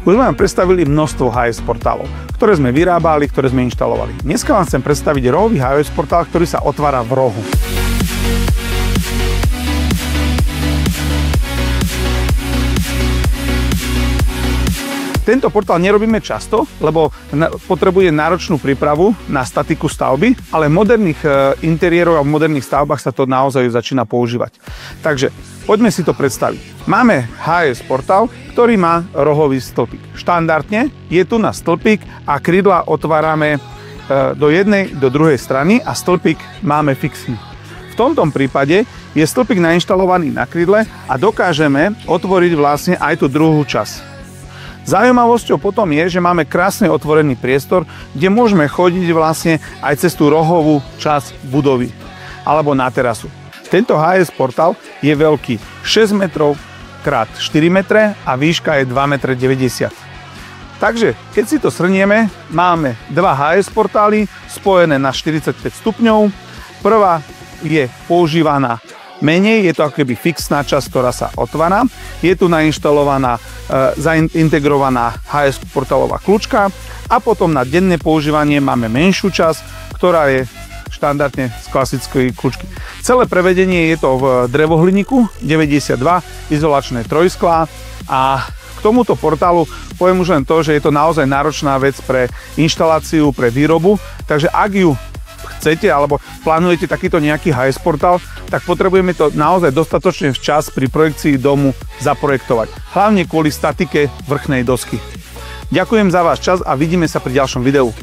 Už sme vám predstavili množstvo HIS portálov, ktoré sme vyrábali, ktoré sme inštalovali. Dneska vám chcem predstaviť rohový HIS portál, ktorý sa otvára v rohu. Tento portál nerobíme často, lebo potrebuje náročnú prípravu na statiku stavby, ale v moderných interiéroch a v moderných stavbách sa to naozaj začína používať. Takže poďme si to predstaviť. Máme HIS portál, ktorý má rohový stĺpik. Štandardne je tu na stĺpik a krydla otvárame do jednej, do druhej strany a stĺpik máme fixný. V tomto prípade je stĺpik nainštalovaný na krydle a dokážeme otvoriť vlastne aj tú druhú časť. Zaujímavosťou potom je, že máme krásne otvorený priestor, kde môžeme chodiť vlastne aj cez tú rohovú časť budovy alebo na terasu. Tento HIS portál je veľký 6 metrov x 4 metre a výška je 2,90 m. Takže keď si to shrnieme, máme dva HIS portály spojené na 45 stupňov. Prvá je používaná menej, je to ako keby fixná časť, ktorá sa otvára. Je tu nainštalovaná, zaintegrovaná HIS portálová kľúčka a potom na denné používanie máme menšiu časť, ktorá je štandardne z klasickej kľúčky. Celé prevedenie je to v drevohliníku 92, izolačné trojsklá a k tomuto portálu poviem už len to, že je to naozaj náročná vec pre inštaláciu, pre výrobu, takže ak ju chcete alebo plánujete takýto nejaký HIS portál, tak potrebujeme to naozaj dostatočne včas pri projekcii domu zaprojektovať. Hlavne kvôli statike vrchnej dosky. Ďakujem za váš čas a vidíme sa pri ďalšom videu.